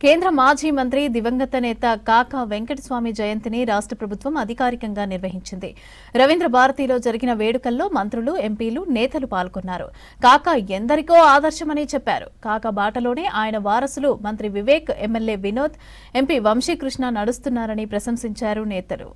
కేంద్ర మాజీ మంత్రి దివంగత నేత కాకా వెంకటస్వామి జయంతిని రాష్ట్ర ప్రభుత్వం అధికారికంగా నిర్వహించింది. రవీంద్ర భారతిలో జరిగిన వేడుకల్లో మంత్రులు, ఎంపీలు, నేతలు పాల్గొన్నారు. కాకా ఎందరికో ఆదర్శమని చెప్పారు. కాకా బాటలోనే ఆయన వారసులు మంత్రి వివేక్, ఎమ్మెల్యే వినోద్, ఎంపీ వంశీకృష్ణ నడుస్తున్నారని ప్రశంసించారు నేతలు.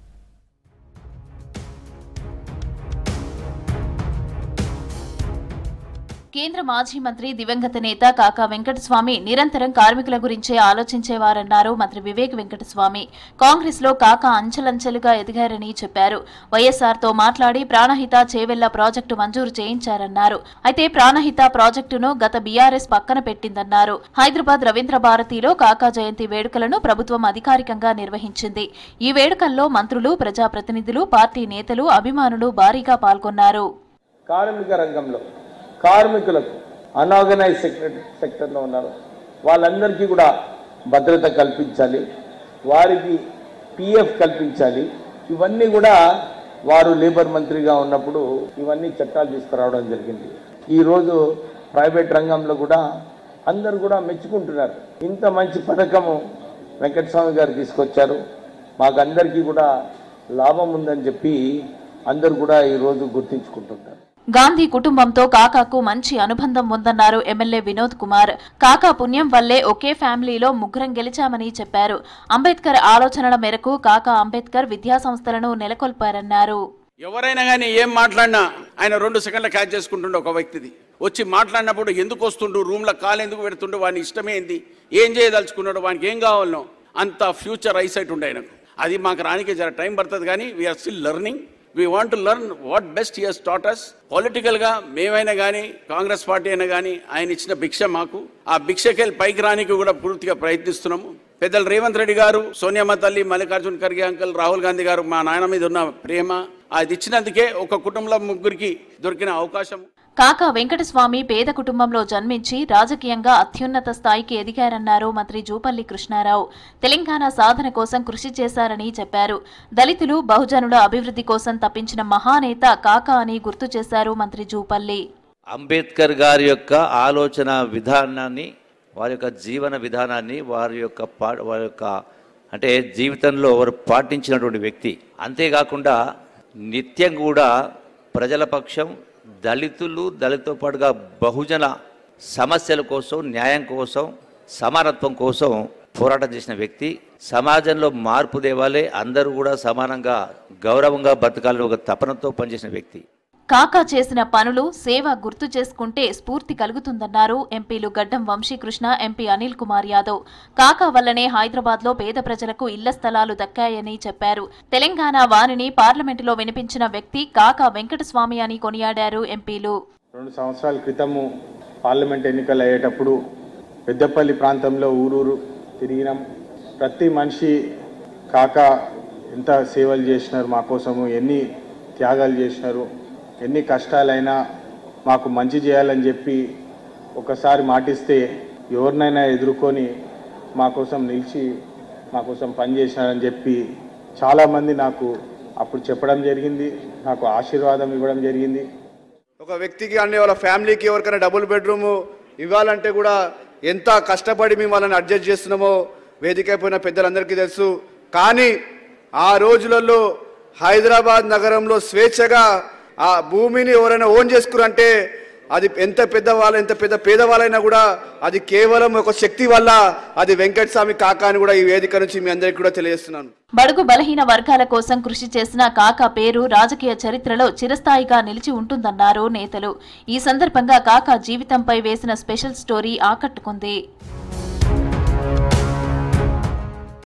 కేంద్ర మాజీ మంత్రి దివంగత నేత కాకా వెంకటస్వామి నిరంతరం కార్మికుల గురించే ఆలోచించేవారన్నారు మంత్రి వివేక్ వెంకటస్వామి. కాంగ్రెస్ లో కాకా అంచెలంచెలుగా ఎదిగారని చెప్పారు. వైఎస్ఆర్తో మాట్లాడి ప్రాణహిత చేవెళ్ల ప్రాజెక్టు మంజూరు చేయించారన్నారు. అయితే ప్రాణహిత ప్రాజెక్టును గత బీఆర్ఎస్ పక్కన పెట్టిందన్నారు. హైదరాబాద్ రవీంద్ర భారతిలో కాకా జయంతి వేడుకలను ప్రభుత్వం అధికారికంగా నిర్వహించింది. ఈ వేడుకల్లో మంత్రులు, ప్రజాప్రతినిధులు, పార్టీ నేతలు, అభిమానులు భారీగా పాల్గొన్నారు. కార్మికులకు అన్ఆర్గనైజ్ సెక్టర్లో ఉన్నారు వాళ్ళందరికీ కూడా భద్రత కల్పించాలి, వారికి పిఎఫ్ కల్పించాలి. ఇవన్నీ కూడా వారు లేబర్ మంత్రిగా ఉన్నప్పుడు ఇవన్నీ చట్టాలు తీసుకురావడం జరిగింది. ఈరోజు ప్రైవేట్ రంగంలో కూడా అందరు కూడా మెచ్చుకుంటున్నారు. ఇంత మంచి పథకము వెంకటస్వామి గారు తీసుకొచ్చారు, మాకు అందరికీ కూడా లాభం ఉందని చెప్పి అందరు కూడా ఈరోజు గుర్తించుకుంటున్నారు. గాంధీ కుటుంబంతో కాకాకు మంచి అనుబంధం ఉందన్నారు ఎమ్మెల్యే వినోద్ కుమార్. కాకా పుణ్యం వల్లే ఒకే ఫ్యామిలీలో ముగ్గురం గెలిచామని చెప్పారు. అంబేద్కర్ ఆలోచనల మేరకు కాకా అంబేద్కర్ విద్యా సంస్థలను నెలకొల్పారన్నారు. ఎవరైనా కానీ ఏం మాట్లాడినా ఆయన 2 సెకండ్ల క్యాచ్ చేసుకుంటుండే. ఒక వ్యక్తిది వచ్చి మాట్లాడినప్పుడు ఎందుకు వస్తుండు, రూమ్లో కాలు ఎందుకు పెడుతుండే, వాని ఇష్టమేంది, ఏం చేయదలుచుకున్నాడు, వానికి ఏం కావాలనో అంత ఫ్యూచర్ ఐసైట్ ఉండే ఆయనకు. అది మాకు రానికే జర టైం పడుతుంది, కానీ we are still learning. We want to learn what best he has taught us. Political గా మేమైనా కానీ కాంగ్రెస్ పార్టీ అయినా కానీ ఆయన ఇచ్చిన భిక్ష మాకు, ఆ భిక్షకెళ్ళి పైకి రానికి కూడా పూర్తిగా ప్రయత్నిస్తున్నాము. పెద్దలు రేవంత్ రెడ్డి గారు, సోనియమ్మ తల్లి, మల్లికార్జున్ ఖర్గే అంకల్, రాహుల్ గాంధీ గారు మా నాయన మీద ఉన్న ప్రేమ, అది ఇచ్చినందుకే ఒక కుటుంబంలో ముగ్గురికి దొరికిన అవకాశం. కాకా వెంకటస్వామి పేద కుటుంబంలో జన్మించి రాజకీయంగా అత్యున్నత స్థాయికి ఎదిగారన్నారు మంత్రి జూపల్లి కృష్ణారావు. తెలంగాణ సాధన కోసం కృషి చేశారని చెప్పారు. దళితులు, బహుజనుల అభివృద్ధి కోసం తప్పించిన మహానేత కాకా అని గుర్తు చేశారు మంత్రి జూపల్లి. అంబేద్కర్ గారి యొక్క ఆలోచన విధానాన్ని, వారి యొక్క జీవన విధానాన్ని, వారి యొక్క అంటే జీవితంలో వారు పాటించినటువంటి వ్యక్తి. అంతేకాకుండా నిత్యం కూడా ప్రజల పక్షం, దళితులు, దళితులతో పాటుగా బహుజన సమస్యల కోసం, న్యాయం కోసం, సమానత్వం కోసం పోరాటం చేసిన వ్యక్తి. సమాజంలో మార్పు తేవాలి, అందరూ కూడా సమానంగా గౌరవంగా బతకాలని ఒక తపనతో పనిచేసిన వ్యక్తి. కాకా చేసిన పనులు, సేవ గుర్తు చేసుకుంటే స్ఫూర్తి కలుగుతుందన్నారు ఎంపీలు గడ్డం వంశీకృష్ణ, ఎంపీ అనిల్ కుమార్ యాదవ్. కాకా వల్లనే హైదరాబాద్ లో పేద ప్రజలకు ఇళ్ల స్థలాలు దక్కాయని చెప్పారు. తెలంగాణ వాణిని పార్లమెంటులో వినిపించిన వ్యక్తి కాకా వెంకటస్వామి అని కొనియాడారు ఎంపీలు. 2 సంవత్సరాల క్రితము పార్లమెంట్ ఎన్నికలు అయ్యేటప్పుడు పెద్దపల్లి ప్రాంతంలో ఊరూరు తిరిగినాం. ప్రతి మనిషి కాకా ఎంత సేవలు చేసినారు, మా కోసము ఎన్ని త్యాగాలు చేసినారు, ఎన్ని కష్టాలైనా మాకు మంచి చేయాలని చెప్పి ఒకసారి మాటిస్తే ఎవరినైనా ఎదుర్కొని మా కోసం నిలిచి మా కోసం పనిచేసినారని చెప్పి చాలామంది నాకు అప్పుడు చెప్పడం జరిగింది, నాకు ఆశీర్వాదం ఇవ్వడం జరిగింది. ఒక వ్యక్తికి అంటే వాళ్ళ ఫ్యామిలీకి ఎవరికైనా డబుల్ బెడ్రూమ్ ఇవ్వాలంటే కూడా ఎంత కష్టపడి మేము వాళ్ళని అడ్జస్ట్ చేస్తున్నామో వేదిక అయిపోయిన పెద్దలందరికీ తెలుసు. కానీ ఆ రోజులలో హైదరాబాద్ నగరంలో స్వేచ్ఛగా ఆ భూమిని ఎవరైనా ఓన్ చేసుకురంటే అది ఎంత పెద్ద పేదవాళ్ళైనా కూడా అది కేవలం ఒక శక్తి వల్ల అది వెంకటస్వామి కాకా అని కూడా ఈ వేదిక నుంచి మీ అందరికీ కూడా తెలియజేస్తున్నాను. బడుగు బలహీన వర్గాల కోసం కృషి చేసిన కాకా పేరు రాజకీయ చరిత్రలో చిరస్థాయిగా నిలిచి ఉంటుందన్నారు నేతలు. ఈ సందర్భంగా కాకా జీవితంపై వేసిన స్పెషల్ స్టోరీ ఆకట్టుకుంది.